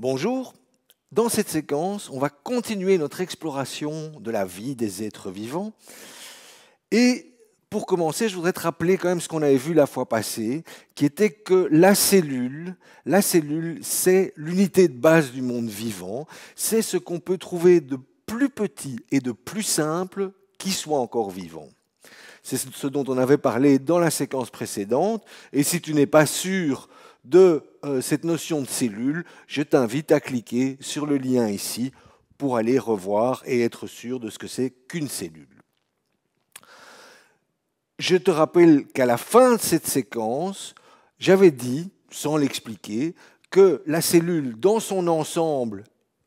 Bonjour, dans cette séquence, on va continuer notre exploration de la vie des êtres vivants. Et pour commencer, je voudrais te rappeler quand même ce qu'on avait vu la fois passée, qui était que la cellule, c'est l'unité de base du monde vivant, c'est ce qu'on peut trouver de plus petit et de plus simple qui soit encore vivant. C'est ce dont on avait parlé dans la séquence précédente, et si tu n'es pas sûr de cette notion de cellule, je t'invite à cliquer sur le lien ici pour aller revoir et être sûr de ce que c'est qu'une cellule. Je te rappelle qu'à la fin de cette séquence, j'avais dit, sans l'expliquer, que la cellule dans son ensemble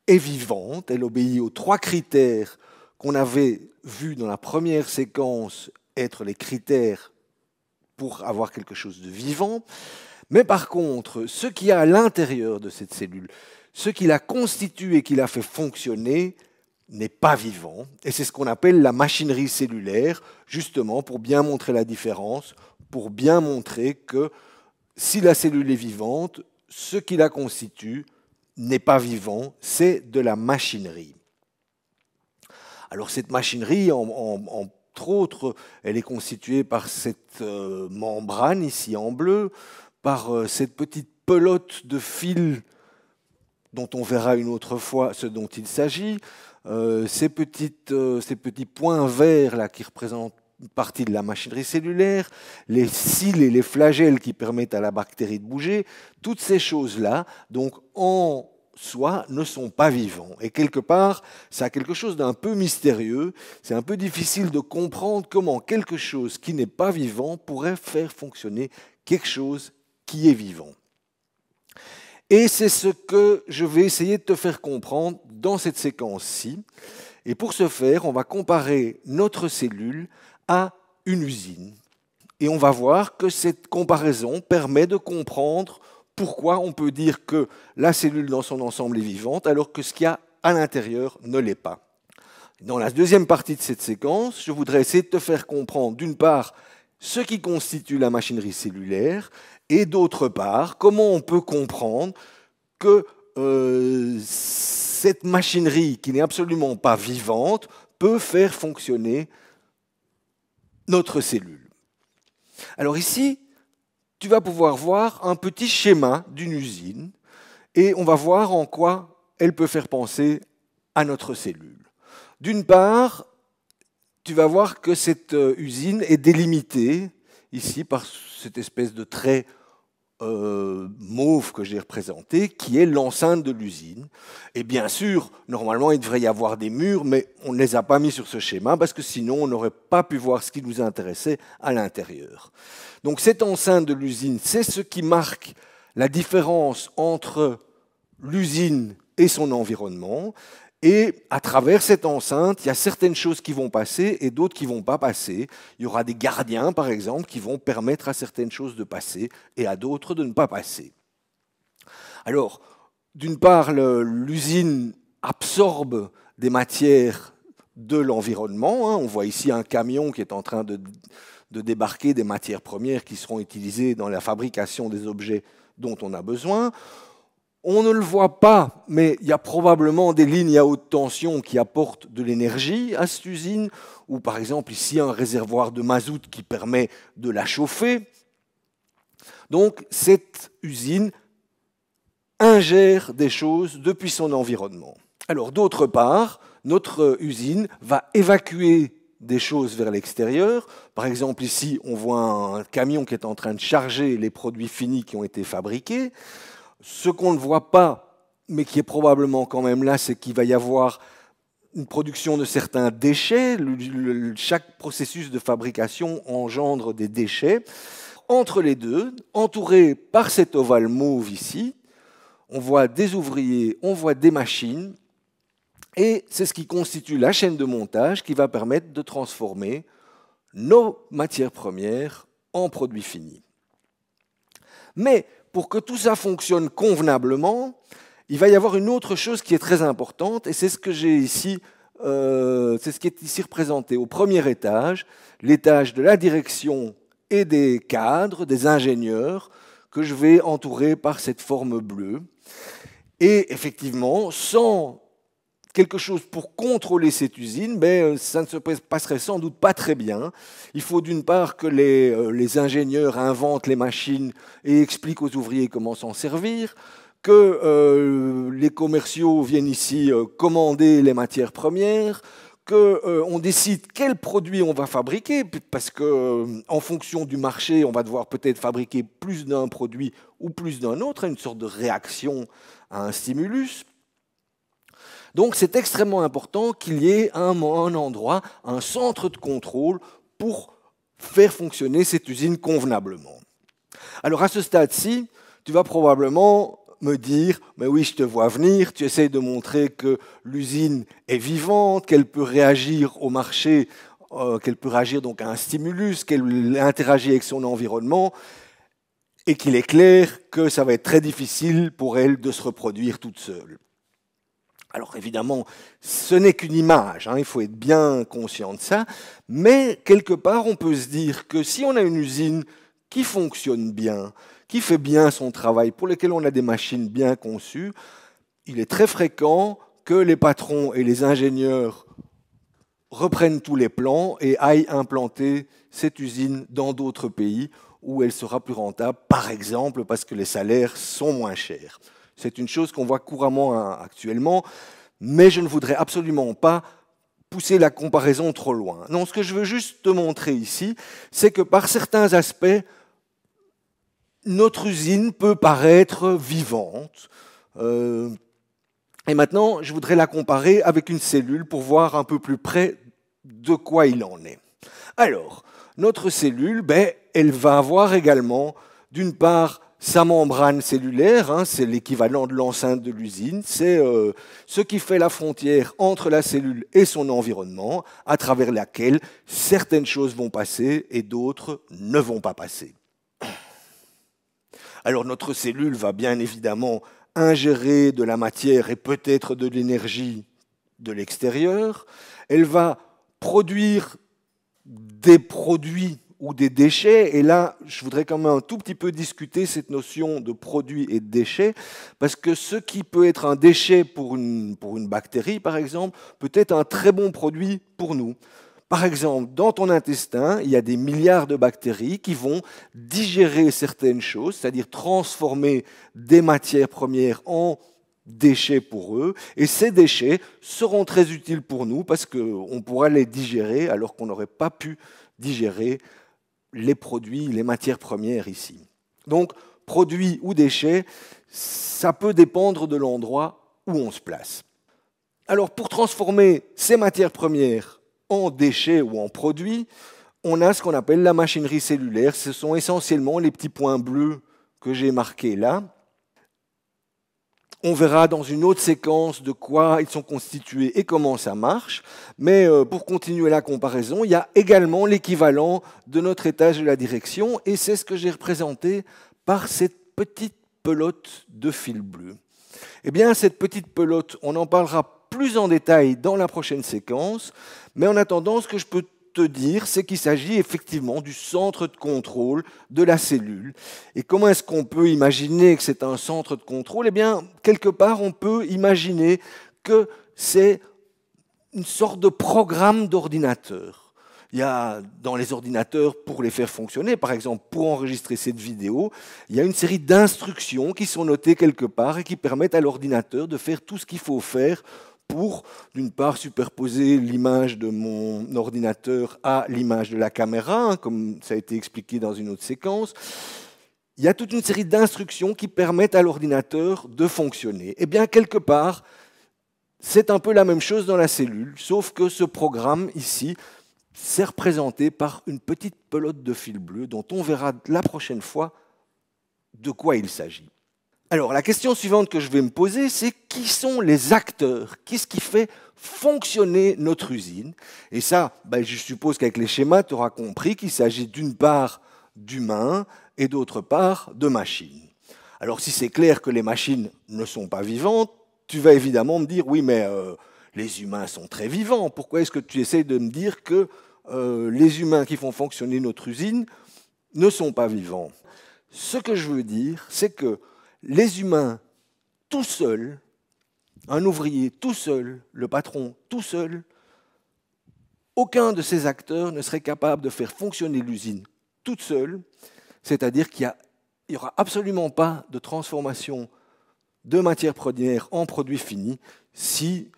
est vivante, elle obéit aux 3 critères qu'on avait vus dans la première séquence être les critères pour avoir quelque chose de vivant. Mais par contre, ce qu'il y a à l'intérieur de cette cellule, ce qui la constitue et qui la fait fonctionner, n'est pas vivant. Et c'est ce qu'on appelle la machinerie cellulaire, justement pour bien montrer la différence, pour bien montrer que si la cellule est vivante, ce qui la constitue n'est pas vivant, c'est de la machinerie. Alors cette machinerie, entre autres, elle est constituée par cette membrane ici en bleu, par cette petite pelote de fil dont on verra une autre fois ce dont il s'agit, ces petits points verts là, qui représentent une partie de la machinerie cellulaire, les cils et les flagelles qui permettent à la bactérie de bouger, toutes ces choses-là, donc en soi, ne sont pas vivants. Et quelque part, ça a quelque chose d'un peu mystérieux, c'est un peu difficile de comprendre comment quelque chose qui n'est pas vivant pourrait faire fonctionner quelque chose qui est vivant. Et c'est ce que je vais essayer de te faire comprendre dans cette séquence-ci. Et pour ce faire, on va comparer notre cellule à une usine. Et on va voir que cette comparaison permet de comprendre pourquoi on peut dire que la cellule dans son ensemble est vivante alors que ce qu'il y a à l'intérieur ne l'est pas. Dans la deuxième partie de cette séquence, je voudrais essayer de te faire comprendre d'une part ce qui constitue la machinerie cellulaire et d'autre part comment on peut comprendre que cette machinerie qui n'est absolument pas vivante peut faire fonctionner notre cellule. Alors ici, tu vas pouvoir voir un petit schéma d'une usine et on va voir en quoi elle peut faire penser à notre cellule. D'une part, tu vas voir que cette usine est délimitée ici par cette espèce de trait mauve que j'ai représenté, qui est l'enceinte de l'usine. Et bien sûr, normalement, il devrait y avoir des murs, mais on ne les a pas mis sur ce schéma parce que sinon, on n'aurait pas pu voir ce qui nous intéressait à l'intérieur. Donc cette enceinte de l'usine, c'est ce qui marque la différence entre l'usine et son environnement. Et à travers cette enceinte, il y a certaines choses qui vont passer et d'autres qui ne vont pas passer. Il y aura des gardiens, par exemple, qui vont permettre à certaines choses de passer et à d'autres de ne pas passer. Alors, d'une part, l'usine absorbe des matières de l'environnement. On voit ici un camion qui est en train de débarquer des matières premières qui seront utilisées dans la fabrication des objets dont on a besoin. On ne le voit pas, mais il y a probablement des lignes à haute tension qui apportent de l'énergie à cette usine, ou par exemple ici un réservoir de mazout qui permet de la chauffer. Donc cette usine ingère des choses depuis son environnement. Alors d'autre part, notre usine va évacuer des choses vers l'extérieur. Par exemple ici, on voit un camion qui est en train de charger les produits finis qui ont été fabriqués. Ce qu'on ne voit pas, mais qui est probablement quand même là, c'est qu'il va y avoir une production de certains déchets. Chaque processus de fabrication engendre des déchets. Entre les deux, entouré par cet ovale mauve ici, on voit des ouvriers, on voit des machines, et c'est ce qui constitue la chaîne de montage qui va permettre de transformer nos matières premières en produits finis. Mais pour que tout ça fonctionne convenablement, il va y avoir une autre chose qui est très importante, et c'est ce que j'ai ici, c'est ce qui est ici représenté au premier étage, l'étage de la direction et des cadres, des ingénieurs, que je vais entourer par cette forme bleue. Et effectivement, sans quelque chose pour contrôler cette usine, ça ne se passerait sans doute pas très bien. Il faut d'une part que les ingénieurs inventent les machines et expliquent aux ouvriers comment s'en servir, que les commerciaux viennent ici commander les matières premières, qu'on décide quel produit on va fabriquer, parce qu'en fonction du marché, on va devoir peut-être fabriquer plus d'un produit ou plus d'un autre, une sorte de réaction à un stimulus. Donc c'est extrêmement important qu'il y ait un endroit, un centre de contrôle pour faire fonctionner cette usine convenablement. Alors à ce stade-ci, tu vas probablement me dire, mais oui, je te vois venir, tu essayes de montrer que l'usine est vivante, qu'elle peut réagir au marché, qu'elle peut réagir donc à un stimulus, qu'elle interagit avec son environnement, et qu'il est clair que ça va être très difficile pour elle de se reproduire toute seule. Alors évidemment, ce n'est qu'une image, il faut être bien conscient de ça, mais quelque part on peut se dire que si on a une usine qui fonctionne bien, qui fait bien son travail, pour lequel on a des machines bien conçues, il est très fréquent que les patrons et les ingénieurs reprennent tous les plans et aillent implanter cette usine dans d'autres pays où elle sera plus rentable, par exemple parce que les salaires sont moins chers. C'est une chose qu'on voit couramment actuellement, mais je ne voudrais absolument pas pousser la comparaison trop loin. Non, ce que je veux juste te montrer ici, c'est que par certains aspects, notre usine peut paraître vivante. Et maintenant, je voudrais la comparer avec une cellule pour voir un peu plus près de quoi il en est. Alors, notre cellule, elle va avoir également, d'une part, sa membrane cellulaire, c'est l'équivalent de l'enceinte de l'usine, c'est ce qui fait la frontière entre la cellule et son environnement, à travers laquelle certaines choses vont passer et d'autres ne vont pas passer. Alors notre cellule va bien évidemment ingérer de la matière et peut-être de l'énergie de l'extérieur, elle va produire des produits ou des déchets, et là, je voudrais quand même un tout petit peu discuter cette notion de produit et de déchets, parce que ce qui peut être un déchet pour une bactérie, par exemple, peut être un très bon produit pour nous. Par exemple, dans ton intestin, il y a des milliards de bactéries qui vont digérer certaines choses, c'est-à-dire transformer des matières premières en déchets pour eux, et ces déchets seront très utiles pour nous parce qu'on pourra les digérer alors qu'on n'aurait pas pu digérer les produits, les matières premières ici. Donc, produits ou déchets, ça peut dépendre de l'endroit où on se place. Alors, pour transformer ces matières premières en déchets ou en produits, on a ce qu'on appelle la machinerie cellulaire. Ce sont essentiellement les petits points bleus que j'ai marqués là. On verra dans une autre séquence de quoi ils sont constitués et comment ça marche. Mais pour continuer la comparaison, il y a également l'équivalent de notre étage de la direction, et c'est ce que j'ai représenté par cette petite pelote de fil bleu. Eh bien, cette petite pelote, on en parlera plus en détail dans la prochaine séquence, mais en attendant, ce que je peux te dire, c'est qu'il s'agit effectivement du centre de contrôle de la cellule. Et comment est-ce qu'on peut imaginer que c'est un centre de contrôle? Eh bien, quelque part, on peut imaginer que c'est une sorte de programme d'ordinateur. Il y a dans les ordinateurs, pour les faire fonctionner, par exemple pour enregistrer cette vidéo, il y a une série d'instructions qui sont notées quelque part et qui permettent à l'ordinateur de faire tout ce qu'il faut faire pour, d'une part, superposer l'image de mon ordinateur à l'image de la caméra, comme ça a été expliqué dans une autre séquence. Il y a toute une série d'instructions qui permettent à l'ordinateur de fonctionner. Eh bien, quelque part, c'est un peu la même chose dans la cellule, sauf que ce programme ici, c'est représenté par une petite pelote de fil bleu dont on verra la prochaine fois de quoi il s'agit. Alors, la question suivante que je vais me poser, c'est qui sont les acteurs? Qu'est-ce qui fait fonctionner notre usine? Et ça, je suppose qu'avec les schémas, tu auras compris qu'il s'agit d'une part d'humains et d'autre part de machines. Alors, si c'est clair que les machines ne sont pas vivantes, tu vas évidemment me dire, oui, mais les humains sont très vivants. Pourquoi est-ce que tu essayes de me dire que les humains qui font fonctionner notre usine ne sont pas vivants? Ce que je veux dire, c'est que les humains tout seul, un ouvrier tout seul, le patron tout seul, aucun de ces acteurs ne serait capable de faire fonctionner l'usine toute seule, c'est-à-dire qu'il n'y aura absolument pas de transformation de matières premières en produits finis si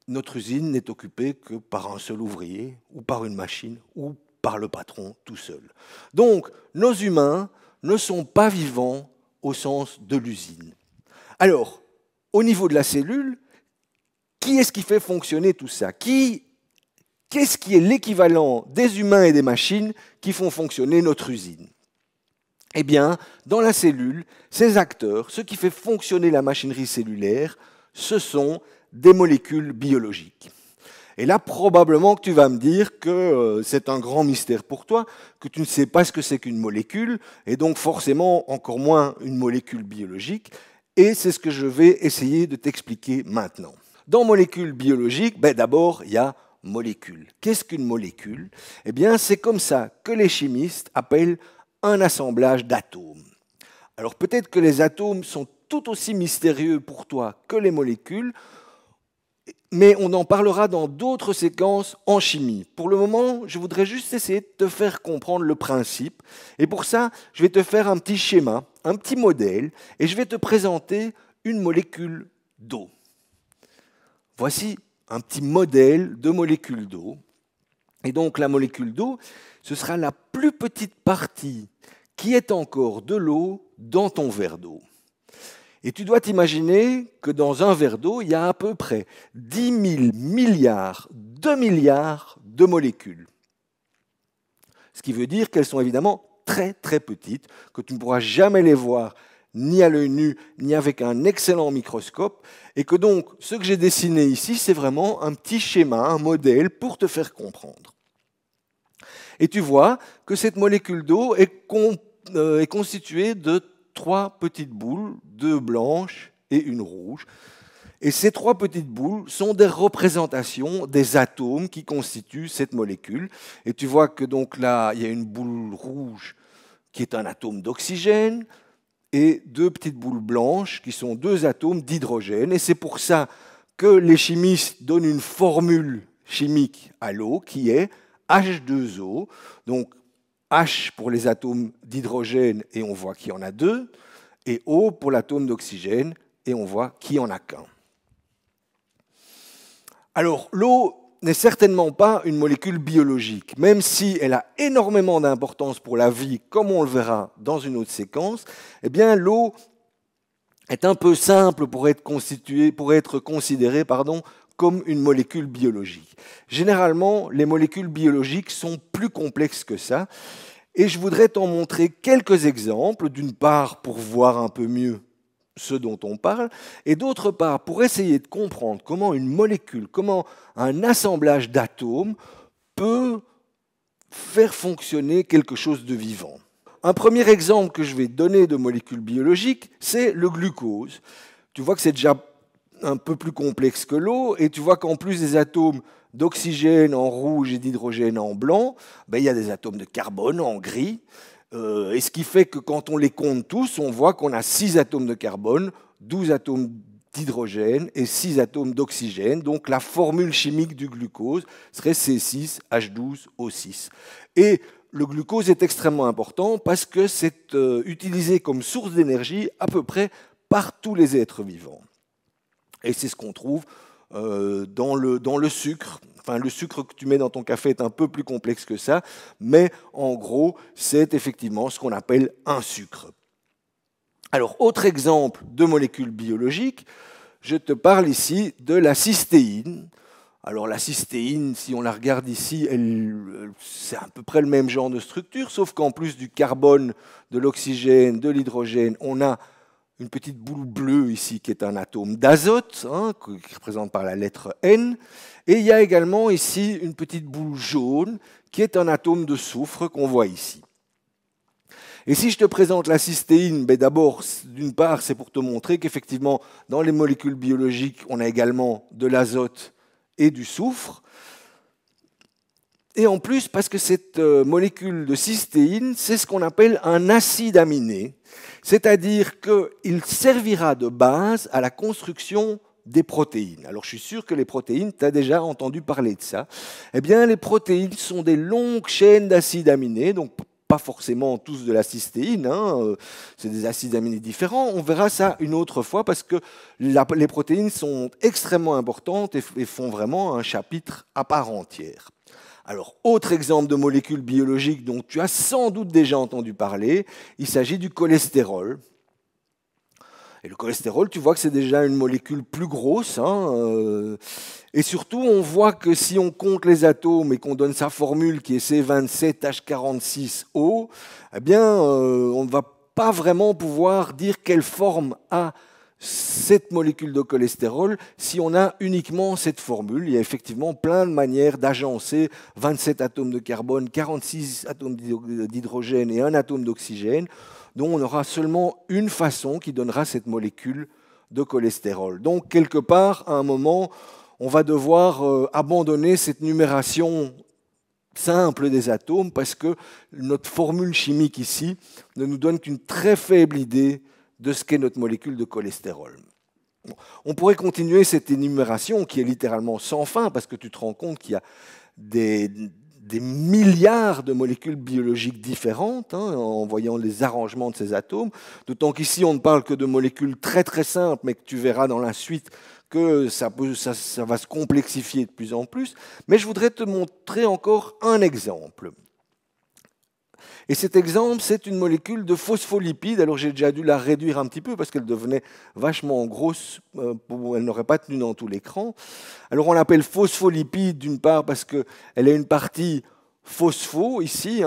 notre usine n'est occupée que par un seul ouvrier ou par une machine ou par le patron tout seul. Donc, nos humains ne sont pas vivants au sens de l'usine. Alors, au niveau de la cellule, qui est-ce qui fait fonctionner tout ça? Qu'est-ce qui est l'équivalent des humains et des machines qui font fonctionner notre usine? Eh bien, dans la cellule, ces acteurs, ce qui fait fonctionner la machinerie cellulaire, ce sont des molécules biologiques. Et là, probablement que tu vas me dire que c'est un grand mystère pour toi, que tu ne sais pas ce que c'est qu'une molécule, et donc forcément encore moins une molécule biologique, et c'est ce que je vais essayer de t'expliquer maintenant. Dans molécules biologiques, d'abord, il y a molécule. Qu'est-ce qu'une molécule? Eh bien, c'est comme ça que les chimistes appellent un assemblage d'atomes. Alors peut-être que les atomes sont tout aussi mystérieux pour toi que les molécules, mais on en parlera dans d'autres séquences en chimie. Pour le moment, je voudrais juste essayer de te faire comprendre le principe. Et pour ça, je vais te faire un petit schéma, un petit modèle, et je vais te présenter une molécule d'eau. Voici un petit modèle de molécule d'eau. Et donc la molécule d'eau, ce sera la plus petite partie qui est encore de l'eau dans ton verre d'eau. Et tu dois t'imaginer que dans un verre d'eau, il y a à peu près 10 000 milliards de molécules. Ce qui veut dire qu'elles sont évidemment très très petites, que tu ne pourras jamais les voir ni à l'œil nu, ni avec un excellent microscope, et que donc ce que j'ai dessiné ici, c'est vraiment un petit schéma, un modèle pour te faire comprendre. Et tu vois que cette molécule d'eau est constituée de 3 petites boules, 2 blanches et une rouge. Et ces 3 petites boules sont des représentations des atomes qui constituent cette molécule. Et tu vois que donc là, il y a une boule rouge qui est un atome d'oxygène et 2 petites boules blanches qui sont 2 atomes d'hydrogène. Et c'est pour ça que les chimistes donnent une formule chimique à l'eau qui est H2O. Donc H pour les atomes d'hydrogène, et on voit qu'il y en a 2, et O pour l'atome d'oxygène, et on voit qu'il n'y en a qu'un. Alors, l'eau n'est certainement pas une molécule biologique, même si elle a énormément d'importance pour la vie, comme on le verra dans une autre séquence. Eh bien, l'eau est un peu simple pour être considérée comme une molécule biologique. Généralement, les molécules biologiques sont plus complexes que ça, et je voudrais t'en montrer quelques exemples, d'une part pour voir un peu mieux ce dont on parle, et d'autre part pour essayer de comprendre comment une molécule, comment un assemblage d'atomes peut faire fonctionner quelque chose de vivant. Un premier exemple que je vais donner de molécules biologiques, c'est le glucose. Tu vois que c'est déjà un peu plus complexe que l'eau, et tu vois qu'en plus des atomes d'oxygène en rouge et d'hydrogène en blanc, il y a des atomes de carbone en gris, et ce qui fait que quand on les compte tous, on voit qu'on a 6 atomes de carbone, 12 atomes d'hydrogène et 6 atomes d'oxygène. Donc la formule chimique du glucose serait C6H12O6. Et le glucose est extrêmement important parce que c'est utilisé comme source d'énergie à peu près par tous les êtres vivants. Et c'est ce qu'on trouve dans le sucre. Enfin, le sucre que tu mets dans ton café est un peu plus complexe que ça, mais en gros, c'est effectivement ce qu'on appelle un sucre. Alors, autre exemple de molécule biologique, je te parle ici de la cystéine. Alors, la cystéine, si on la regarde ici, c'est à peu près le même genre de structure, sauf qu'en plus du carbone, de l'oxygène, de l'hydrogène, on a une petite boule bleue ici qui est un atome d'azote, qui représente par la lettre N. Et il y a également ici une petite boule jaune qui est un atome de soufre qu'on voit ici. Et si je te présente la cystéine, d'abord, d'une part, c'est pour te montrer qu'effectivement, dans les molécules biologiques, on a également de l'azote et du soufre. Et en plus, parce que cette molécule de cystéine, c'est ce qu'on appelle un acide aminé, c'est-à-dire qu'il servira de base à la construction des protéines. Alors je suis sûr que les protéines, tu as déjà entendu parler de ça. Eh bien, les protéines sont des longues chaînes d'acides aminés, donc pas forcément tous de la cystéine, hein, c'est des acides aminés différents. On verra ça une autre fois parce que les protéines sont extrêmement importantes et font vraiment un chapitre à part entière. Alors, autre exemple de molécule biologique dont tu as sans doute déjà entendu parler, il s'agit du cholestérol. Et le cholestérol, tu vois que c'est déjà une molécule plus grosse. Et surtout, on voit que si on compte les atomes et qu'on donne sa formule qui est C27H46O, eh bien, on ne va pas vraiment pouvoir dire quelle forme a cette molécule de cholestérol si on a uniquement cette formule. Il y a effectivement plein de manières d'agencer 27 atomes de carbone, 46 atomes d'hydrogène et un atome d'oxygène, dont on aura seulement une façon qui donnera cette molécule de cholestérol. Donc, quelque part, à un moment, on va devoir abandonner cette numération simple des atomes parce que notre formule chimique ici ne nous donne qu'une très faible idée de ce qu'est notre molécule de cholestérol. Bon, on pourrait continuer cette énumération qui est littéralement sans fin parce que tu te rends compte qu'il y a des milliards de molécules biologiques différentes en voyant les arrangements de ces atomes, d'autant qu'ici on ne parle que de molécules très très simples, mais que tu verras dans la suite que ça va se complexifier de plus en plus. Mais je voudrais te montrer encore un exemple. Et cet exemple, c'est une molécule de phospholipide. Alors j'ai déjà dû la réduire un petit peu parce qu'elle devenait vachement grosse, elle n'aurait pas tenu dans tout l'écran. Alors on l'appelle phospholipide d'une part parce qu'elle a une partie phospho ici,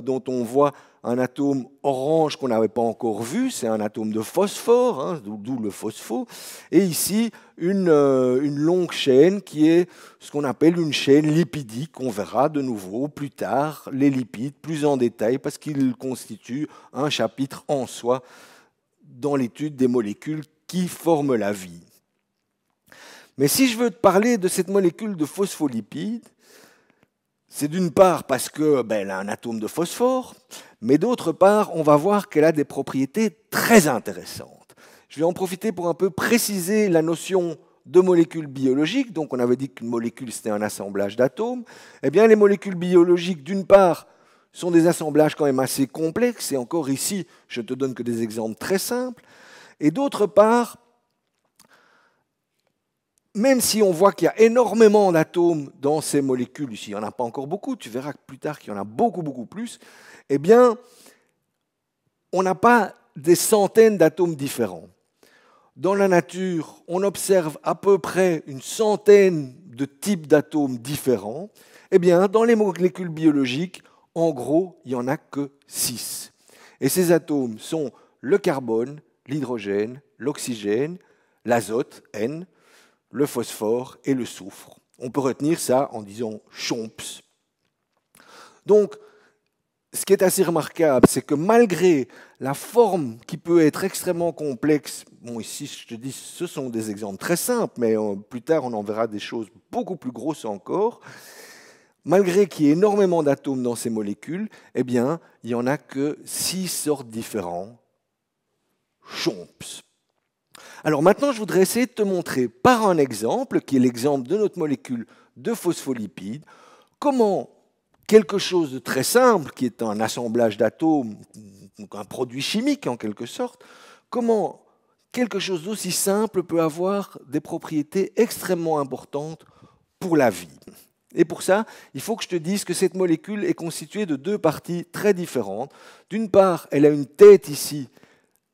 dont on voit un atome orange qu'on n'avait pas encore vu, c'est un atome de phosphore, d'où le phospho. Et ici, une longue chaîne qui est ce qu'on appelle une chaîne lipidique. On verra de nouveau plus tard les lipides plus en détail parce qu'ils constituent un chapitre en soi dans l'étude des molécules qui forment la vie. Mais si je veux te parler de cette molécule de phospholipide, c'est d'une part parce qu'elle a un atome de phosphore, mais d'autre part, on va voir qu'elle a des propriétés très intéressantes. Je vais en profiter pour un peu préciser la notion de molécules biologiques. Donc on avait dit qu'une molécule, c'était un assemblage d'atomes. Eh bien, les molécules biologiques, d'une part, sont des assemblages quand même assez complexes, et encore ici, je ne te donne que des exemples très simples. Et d'autre part, même si on voit qu'il y a énormément d'atomes dans ces molécules, ici il n'y en a pas encore beaucoup, tu verras plus tard qu'il y en a beaucoup, beaucoup plus, eh bien, on n'a pas des centaines d'atomes différents. Dans la nature, on observe à peu près une centaine de types d'atomes différents. Eh bien, dans les molécules biologiques, en gros, il n'y en a que 6. Et ces atomes sont le carbone, l'hydrogène, l'oxygène, l'azote, N, le phosphore et le soufre. On peut retenir ça en disant CHOMPS. Donc, ce qui est assez remarquable, c'est que malgré la forme qui peut être extrêmement complexe, bon ici je te dis ce sont des exemples très simples, mais plus tard on en verra des choses beaucoup plus grosses encore, malgré qu'il y ait énormément d'atomes dans ces molécules, eh bien il n'y en a que 6 sortes différentes. CHOMPS. Alors maintenant, je voudrais essayer de te montrer par un exemple, qui est l'exemple de notre molécule de phospholipide, comment quelque chose de très simple, qui est un assemblage d'atomes, un produit chimique en quelque sorte, comment quelque chose d'aussi simple peut avoir des propriétés extrêmement importantes pour la vie. Et pour ça, il faut que je te dise que cette molécule est constituée de 2 parties très différentes. D'une part, elle a une tête ici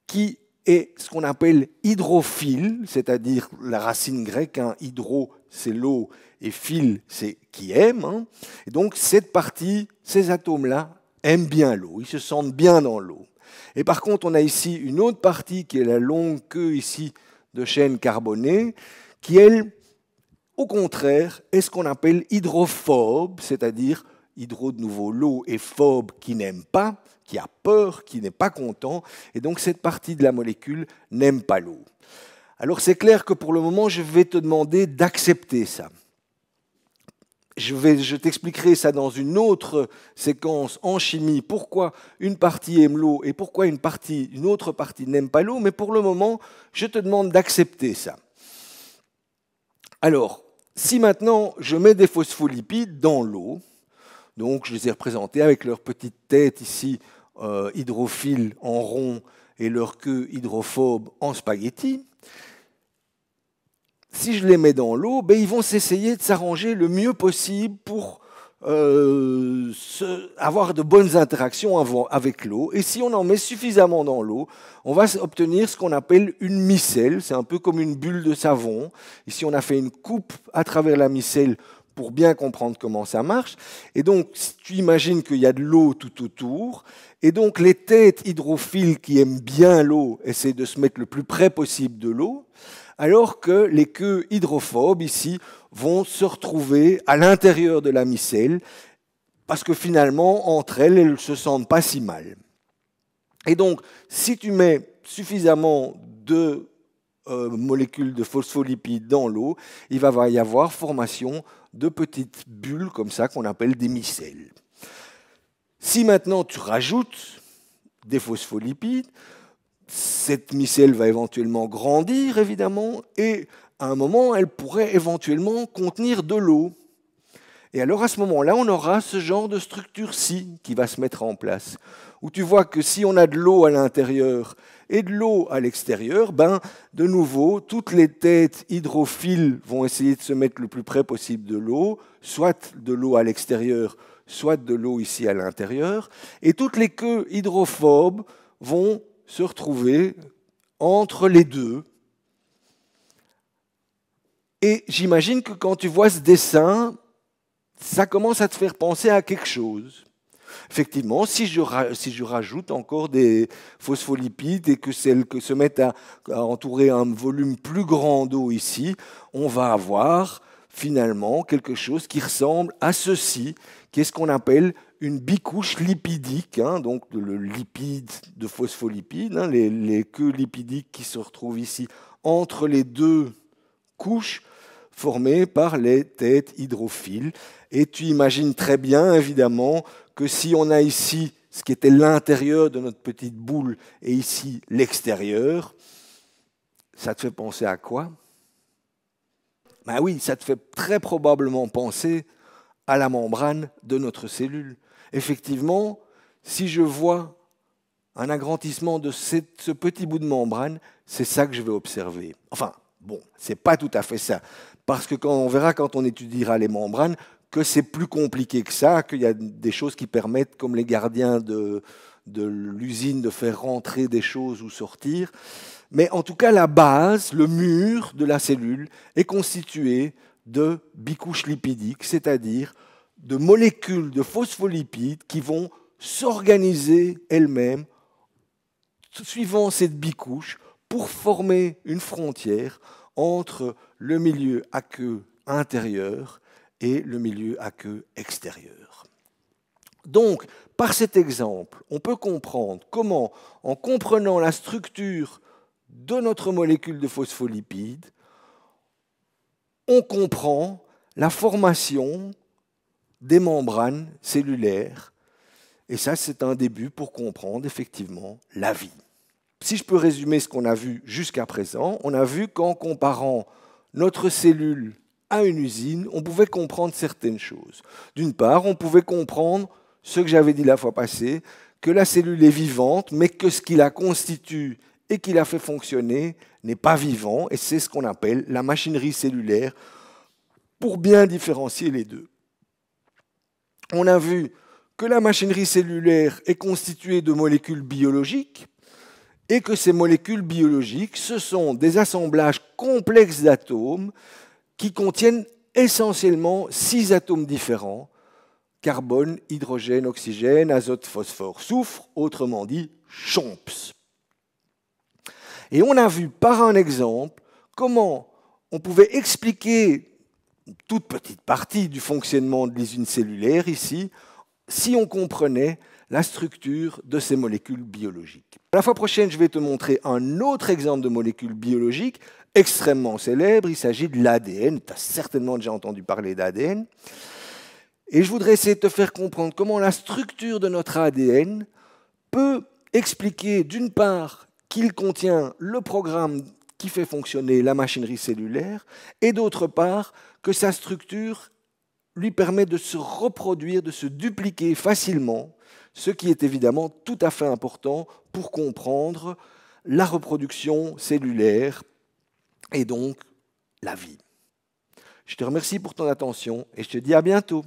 qui est ce qu'on appelle hydrophile, c'est-à-dire la racine grecque, hydro c'est l'eau et phile c'est qui aime. Et donc cette partie, ces atomes-là, aiment bien l'eau, ils se sentent bien dans l'eau. Et par contre, on a ici une autre partie qui est la longue queue ici de chaîne carbonée, qui elle, au contraire, est ce qu'on appelle hydrophobe, c'est-à-dire hydro de nouveau l'eau et phobe qui n'aime pas, qui a peur, qui n'est pas content, et donc cette partie de la molécule n'aime pas l'eau. Alors c'est clair que pour le moment, je vais te demander d'accepter ça. Je t'expliquerai ça dans une autre séquence en chimie, pourquoi une partie aime l'eau et pourquoi une autre partie n'aime pas l'eau, mais pour le moment, je te demande d'accepter ça. Alors, si maintenant je mets des phospholipides dans l'eau, donc je les ai représentés avec leur petite tête ici, hydrophile en rond, et leur queue hydrophobe en spaghetti, si je les mets dans l'eau, ben, ils vont s'essayer de s'arranger le mieux possible pour avoir de bonnes interactions avec l'eau. Et si on en met suffisamment dans l'eau, on va obtenir ce qu'on appelle une micelle. C'est un peu comme une bulle de savon. Ici, on a fait une coupe à travers la micelle pour bien comprendre comment ça marche. Et donc, tu imagines qu'il y a de l'eau tout autour. Et donc, les têtes hydrophiles qui aiment bien l'eau essaient de se mettre le plus près possible de l'eau, alors que les queues hydrophobes, ici, vont se retrouver à l'intérieur de la micelle, parce que finalement, entre elles, elles ne se sentent pas si mal. Et donc, si tu mets suffisamment de molécules de phospholipides dans l'eau, il va y avoir formation de petites bulles comme ça qu'on appelle des micelles. Si maintenant tu rajoutes des phospholipides, cette micelle va éventuellement grandir, évidemment, et à un moment, elle pourrait éventuellement contenir de l'eau. Et alors, à ce moment-là, on aura ce genre de structure-ci qui va se mettre en place, où tu vois que si on a de l'eau à l'intérieur et de l'eau à l'extérieur, ben, de nouveau, toutes les têtes hydrophiles vont essayer de se mettre le plus près possible de l'eau, soit de l'eau à l'extérieur, soit de l'eau ici à l'intérieur, et toutes les queues hydrophobes vont se retrouver entre les deux. Et j'imagine que quand tu vois ce dessin, ça commence à te faire penser à quelque chose. Effectivement, si je rajoute encore des phospholipides et que celles que se mettent à entourer un volume plus grand d'eau ici, on va avoir finalement quelque chose qui ressemble à ceci, qui est ce qu'on appelle une bicouche lipidique, hein, donc le lipide de phospholipides, hein, les queues lipidiques qui se retrouvent ici entre les deux couches formées par les têtes hydrophiles. Et tu imagines très bien, évidemment, que si on a ici ce qui était l'intérieur de notre petite boule et ici l'extérieur, ça te fait penser à quoi? Ben oui, ça te fait très probablement penser à la membrane de notre cellule. Effectivement, si je vois un agrandissement de ce petit bout de membrane, c'est ça que je vais observer. Enfin, bon, ce n'est pas tout à fait ça. Parce que quand on verra quand on étudiera les membranes, que c'est plus compliqué que ça, qu'il y a des choses qui permettent, comme les gardiens de l'usine, de faire rentrer des choses ou sortir. Mais en tout cas, la base, le mur de la cellule, est constitué de bicouches lipidiques, c'est-à-dire de molécules de phospholipides qui vont s'organiser elles-mêmes suivant cette bicouche pour former une frontière entre le milieu aqueux intérieur et le milieu aqueux extérieur. Donc, par cet exemple, on peut comprendre comment, en comprenant la structure de notre molécule de phospholipides, on comprend la formation des membranes cellulaires. Et ça, c'est un début pour comprendre effectivement la vie. Si je peux résumer ce qu'on a vu jusqu'à présent, on a vu qu'en comparant notre cellule à une usine, on pouvait comprendre certaines choses. D'une part, on pouvait comprendre ce que j'avais dit la fois passée, que la cellule est vivante, mais que ce qui la constitue et qui la fait fonctionner n'est pas vivant, et c'est ce qu'on appelle la machinerie cellulaire, pour bien différencier les deux. On a vu que la machinerie cellulaire est constituée de molécules biologiques et que ces molécules biologiques, ce sont des assemblages complexes d'atomes qui contiennent essentiellement 6 atomes différents, carbone, hydrogène, oxygène, azote, phosphore, soufre, autrement dit CHOMPS. Et on a vu par un exemple comment on pouvait expliquer une toute petite partie du fonctionnement de l'usine cellulaire ici, si on comprenait la structure de ces molécules biologiques. La fois prochaine, je vais te montrer un autre exemple de molécule biologique extrêmement célèbre. Il s'agit de l'ADN. Tu as certainement déjà entendu parler d'ADN. Et je voudrais essayer de te faire comprendre comment la structure de notre ADN peut expliquer d'une part qu'il contient le programme qui fait fonctionner la machinerie cellulaire, et d'autre part que sa structure lui permet de se reproduire, de se dupliquer facilement, ce qui est évidemment tout à fait important pour comprendre la reproduction cellulaire et donc la vie. Je te remercie pour ton attention et je te dis à bientôt.